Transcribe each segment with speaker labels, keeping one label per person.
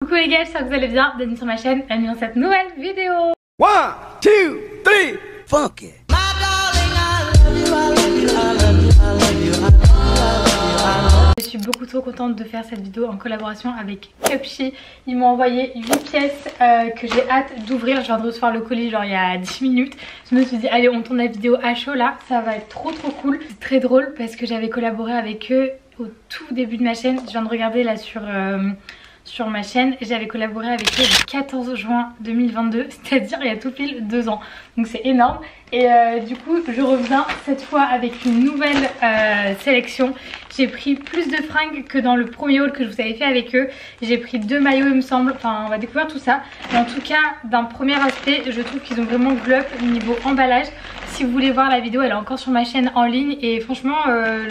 Speaker 1: Coucou les gars, j'espère que vous allez bien, bienvenue sur ma chaîne, bienvenue dans cette nouvelle vidéo.
Speaker 2: 1, 2, 3, funk it.
Speaker 1: Je suis beaucoup trop contente de faire cette vidéo en collaboration avec Cupshe. Ils m'ont envoyé 8 pièces que j'ai hâte d'ouvrir. Je viens de recevoir le colis genre il y a 10 minutes. Je me suis dit allez, on tourne la vidéo à chaud là, ça va être trop cool. C'est très drôle parce que j'avais collaboré avec eux au tout début de ma chaîne. Je viens de regarder là sur ma chaîne, j'avais collaboré avec eux le 14 juin 2022, c'est-à-dire il y a tout pile 2 ans, donc c'est énorme. Et du coup je reviens cette fois avec une nouvelle sélection. J'ai pris plus de fringues que dans le premier haul que je vous avais fait avec eux. J'ai pris 2 maillots il me semble, enfin on va découvrir tout ça. Mais en tout cas d'un premier aspect je trouve qu'ils ont vraiment glow up niveau emballage. Si vous voulez voir la vidéo, elle est encore sur ma chaîne en ligne. Et franchement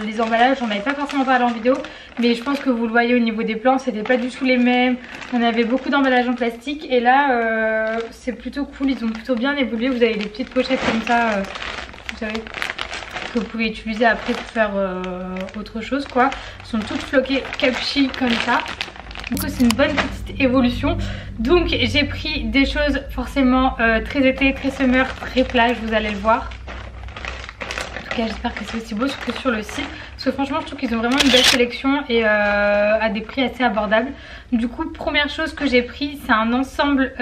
Speaker 1: les emballages, j'en avais pas forcément parlé en vidéo, mais je pense que vous le voyez au niveau des plans, c'était pas du tout les mêmes. On avait beaucoup d'emballages en plastique et là c'est plutôt cool, ils ont plutôt bien évolué. Vous avez des petites pochettes comme ça, vous savez, que vous pouvez utiliser après pour faire autre chose quoi. Elles sont toutes floquées Cupshe comme ça. Donc c'est une bonne petite évolution. Donc j'ai pris des choses forcément très été, très summer, très plage, vous allez le voir. En tout cas j'espère que c'est aussi beau que sur le site. Parce que franchement je trouve qu'ils ont vraiment une belle sélection et à des prix assez abordables. Du coup première chose que j'ai pris, c'est un ensemble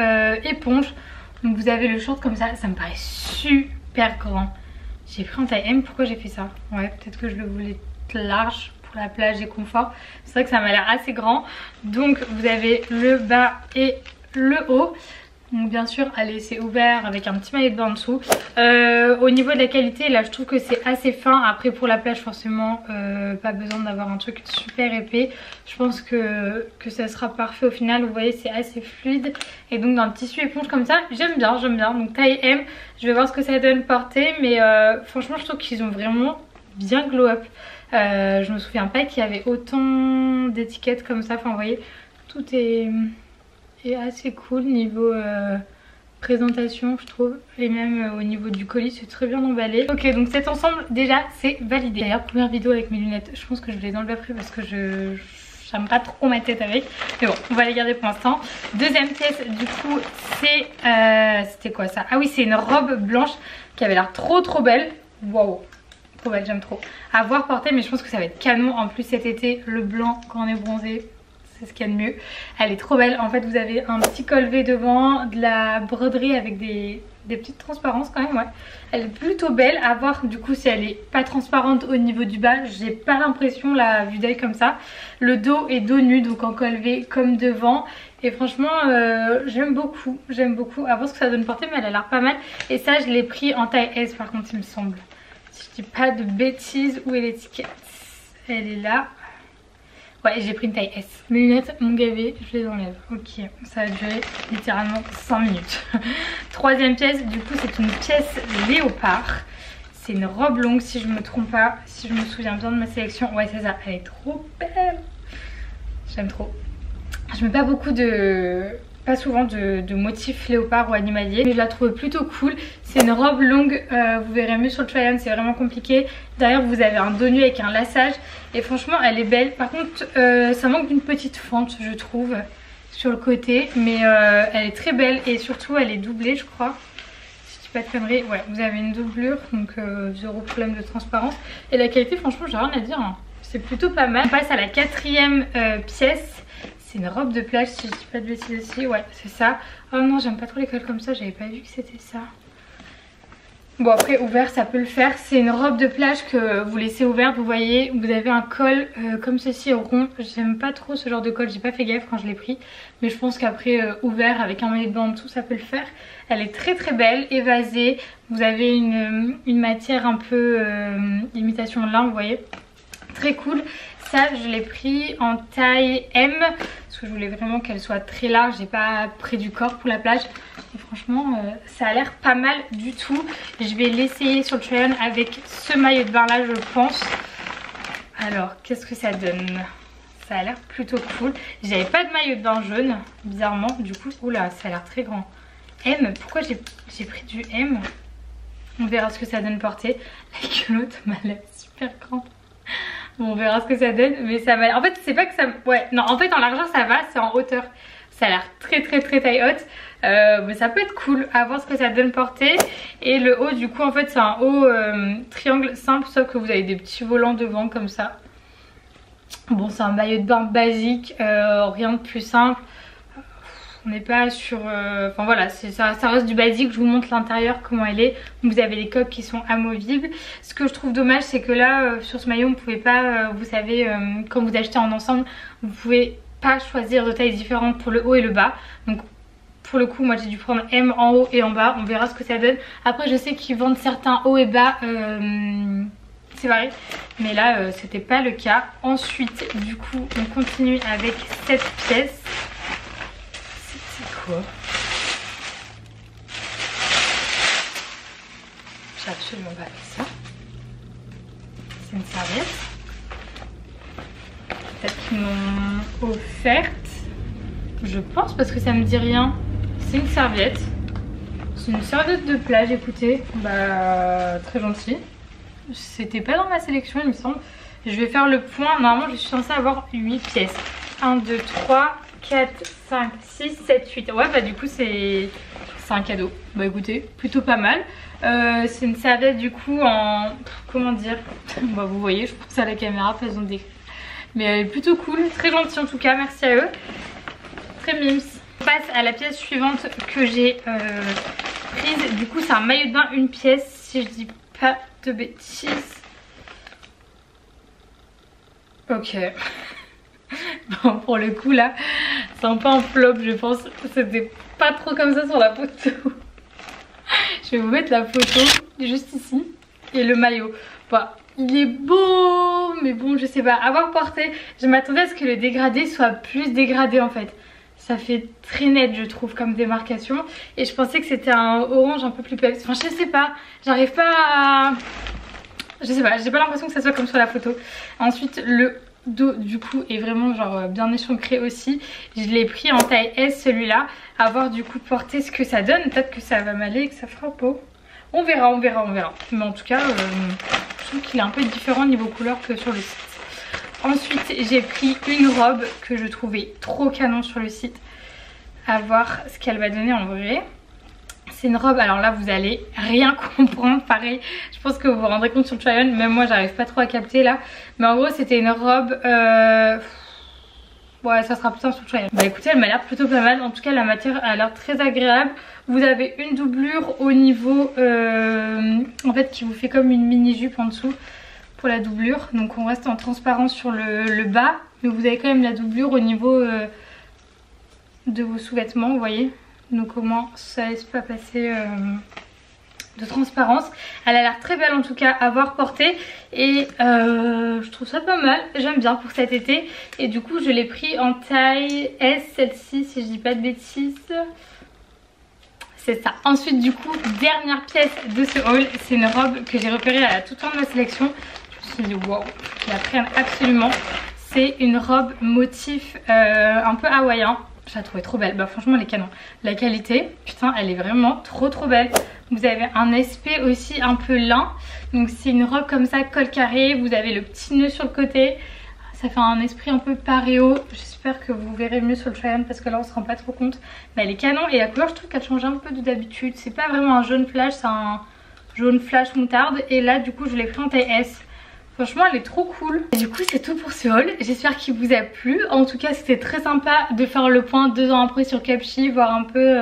Speaker 1: éponge. Donc vous avez le short comme ça me paraît super grand. J'ai pris en taille M, pourquoi j'ai fait ça? Ouais, peut-être que je le voulais large pour la plage et confort. C'est vrai que ça m'a l'air assez grand. Donc vous avez le bas et le haut. Donc bien sûr, allez, c'est ouvert avec un petit maillot de bain en dessous. Au niveau de la qualité, là je trouve que c'est assez fin. Après pour la plage forcément, pas besoin d'avoir un truc super épais. Je pense que ça sera parfait au final. Vous voyez, c'est assez fluide. Et donc dans le tissu éponge comme ça, j'aime bien. Donc taille M, je vais voir ce que ça donne porter. Mais franchement je trouve qu'ils ont vraiment bien glow up. Je me souviens pas qu'il y avait autant d'étiquettes comme ça. Enfin vous voyez, tout est assez cool niveau présentation je trouve. Et même au niveau du colis c'est très bien emballé. Ok, donc cet ensemble déjà c'est validé. D'ailleurs première vidéo avec mes lunettes, je pense que je vais les enlever après parce que j'aime pas trop ma tête avec. Mais bon, on va les garder pour l'instant. Deuxième pièce du coup c'est c'était quoi ça? Ah oui, c'est une robe blanche qui avait l'air trop belle. Waouh, trop belle, j'aime trop. À voir porter, mais je pense que ça va être canon. En plus cet été, le blanc quand on est bronzé, c'est ce qu'il y a de mieux. Elle est trop belle. En fait vous avez un petit col V devant, de la broderie avec des petites transparences quand même, ouais. Elle est plutôt belle. À voir du coup si elle est pas transparente au niveau du bas. J'ai pas l'impression la vue d'œil comme ça. Le dos est dos nu, donc en col V comme devant. Et franchement j'aime beaucoup. À voir ce que ça donne porter, mais elle a l'air pas mal. Et ça je l'ai pris en taille S par contre il me semble. Si je dis pas de bêtises, où est l'étiquette? Elle est là. Ouais, j'ai pris une taille S. Mes lunettes m'ont gavé, je les enlève. Ok, ça va durer littéralement 5 minutes. Troisième pièce, du coup c'est une pièce léopard. C'est une robe longue si je me trompe pas, si je me souviens bien de ma sélection. Ouais c'est ça, elle est trop belle. J'aime trop. Je mets pas souvent de motifs léopard ou animalier, mais je la trouve plutôt cool. C'est une robe longue, vous verrez mieux sur le try-on, c'est vraiment compliqué. Derrière vous avez un dos nu avec un laçage et franchement elle est belle. Par contre ça manque d'une petite fente je trouve sur le côté, mais elle est très belle et surtout elle est doublée je crois. Si je dis pas de conneries, ouais, vous avez une doublure, donc zéro problème de transparence. Et la qualité franchement j'ai rien à dire, hein. C'est plutôt pas mal. On passe à la quatrième pièce. C'est une robe de plage si je dis pas de bêtises aussi, ouais c'est ça. Oh non, j'aime pas trop les cols comme ça, j'avais pas vu que c'était ça. Bon après ouvert ça peut le faire. C'est une robe de plage que vous laissez ouverte, vous voyez. Vous avez un col comme ceci rond. J'aime pas trop ce genre de col, j'ai pas fait gaffe quand je l'ai pris. Mais je pense qu'après ouvert avec un maillot de bain en dessous ça peut le faire. Elle est très belle, évasée. Vous avez une matière un peu imitation lin, vous voyez. Très cool. Ça je l'ai pris en taille M parce que je voulais vraiment qu'elle soit très large et pas près du corps pour la plage. Et franchement ça a l'air pas mal du tout. Je vais l'essayer sur le try-on avec ce maillot de bain là je pense. Alors qu'est-ce que ça donne? Ça a l'air plutôt cool. J'avais pas de maillot de bain jaune bizarrement, du coup oula ça a l'air très grand. M, pourquoi j'ai pris du M? On verra ce que ça donne porter. La culotte m'a l'air super grande. Bon, on verra ce que ça donne, mais ça va. En fait c'est pas que ça... Ouais, non, en fait en largeur ça va, c'est en hauteur. Ça a l'air très taille haute. Mais ça peut être cool à voir ce que ça donne porter. Et le haut du coup en fait c'est un haut triangle simple, sauf que vous avez des petits volants devant comme ça. Bon, c'est un maillot de bain basique, rien de plus simple. On n'est pas sur... Enfin voilà, ça reste du basique. Je vous montre l'intérieur, comment elle est. Vous avez les coques qui sont amovibles. Ce que je trouve dommage, c'est que là, sur ce maillot, on ne pouvait pas... vous savez, quand vous achetez en ensemble, vous ne pouvez pas choisir de tailles différentes pour le haut et le bas. Donc pour le coup, moi j'ai dû prendre M en haut et en bas. On verra ce que ça donne. Après, je sais qu'ils vendent certains hauts et bas... c'est varié, mais là c'était pas le cas. Ensuite du coup on continue avec cette pièce. C'est quoi? J'ai absolument pas fait ça. C'est une serviette. Peut-être qu'ils m'ont offerte, je pense, parce que ça me dit rien. C'est une serviette. C'est une serviette de plage, écoutez. Bah très gentil. C'était pas dans ma sélection il me semble. Je vais faire le point. Normalement je suis censée avoir 8 pièces. 1, 2, 3, 4, 5, 6, 7, 8. Ouais bah du coup c'est un cadeau. Bah écoutez, plutôt pas mal. C'est une serviette du coup en... Comment dire? Bah vous voyez, je pense à la caméra, façon de décrire. Mais elle est plutôt cool, très gentille en tout cas, merci à eux. Très mimes. On passe à la pièce suivante que j'ai prise. Du coup c'est un maillot de bain, une pièce, si je dis pas de bêtises. Ok. Bon pour le coup là c'est un peu un flop je pense. C'était pas trop comme ça sur la photo. Je vais vous mettre la photo juste ici. Et le maillot. Bah il est beau mais bon je sais pas. Avoir porté, je m'attendais à ce que le dégradé soit plus dégradé en fait. Ça fait très net je trouve comme démarcation. Et je pensais que c'était un orange un peu plus peps. Enfin je sais pas. J'arrive pas à... Je sais pas, j'ai pas l'impression que ça soit comme sur la photo. Ensuite le dos du coup est vraiment genre bien échancré aussi. Je l'ai pris en taille S celui-là. À voir du coup porter ce que ça donne. Peut-être que ça va m'aller et que ça fera beau. On verra, on verra, on verra. Mais en tout cas je trouve qu'il est un peu différent niveau couleur que sur le site. Ensuite j'ai pris une robe que je trouvais trop canon sur le site. À voir ce qu'elle va donner en vrai. C'est une robe, alors là vous allez rien comprendre, pareil, je pense que vous vous rendrez compte sur le try-on, même moi j'arrive pas trop à capter là. Mais en gros c'était une robe, ouais ça sera plus tard sur le try-on. Bah écoutez elle m'a l'air plutôt pas mal, en tout cas la matière a l'air très agréable. Vous avez une doublure au niveau, en fait qui vous fait comme une mini jupe en dessous pour la doublure. Donc on reste en transparent sur le bas, mais vous avez quand même la doublure au niveau de vos sous-vêtements, vous voyez. Donc au moins ça laisse pas passer de transparence. Elle a l'air très belle en tout cas à voir porter. Et je trouve ça pas mal, j'aime bien pour cet été. Et du coup je l'ai pris en taille S, celle-ci si je dis pas de bêtises. C'est ça. Ensuite du coup dernière pièce de ce haul, c'est une robe que j'ai repérée à la toute fin de ma sélection. Je me suis dit waouh, je la prenne absolument. C'est une robe motif un peu hawaïen. Je la trouvais trop belle, bah franchement elle est canon. La qualité, putain elle est vraiment trop belle. Vous avez un aspect aussi un peu lin. Donc c'est une robe comme ça, col carré. Vous avez le petit nœud sur le côté. Ça fait un esprit un peu paréo. J'espère que vous verrez mieux sur le try-on parce que là on se rend pas trop compte. Mais elle est canon et la couleur je trouve qu'elle change un peu de d'habitude. C'est pas vraiment un jaune flash, c'est un jaune flash moutarde. Et là du coup je l'ai pris en taille S. Franchement elle est trop cool. Et du coup c'est tout pour ce haul. J'espère qu'il vous a plu. En tout cas c'était très sympa de faire le point 2 ans après sur Cupshe. Voir un peu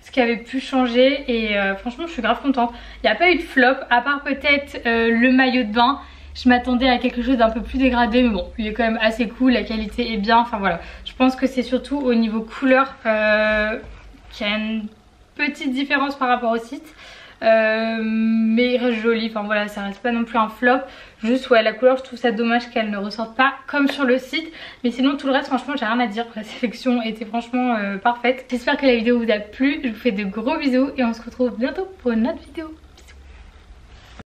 Speaker 1: ce qui avait pu changer. Et franchement je suis grave contente. Il n'y a pas eu de flop à part peut-être le maillot de bain. Je m'attendais à quelque chose d'un peu plus dégradé. Mais bon il est quand même assez cool. La qualité est bien. Enfin voilà. Je pense que c'est surtout au niveau couleur qu'il y a une petite différence par rapport au site. Mais il reste joli, enfin voilà ça reste pas non plus un flop. Juste ouais la couleur je trouve ça dommage qu'elle ne ressorte pas comme sur le site. Mais sinon tout le reste franchement j'ai rien à dire. La sélection était franchement parfaite. J'espère que la vidéo vous a plu. Je vous fais de gros bisous et on se retrouve bientôt pour une autre vidéo.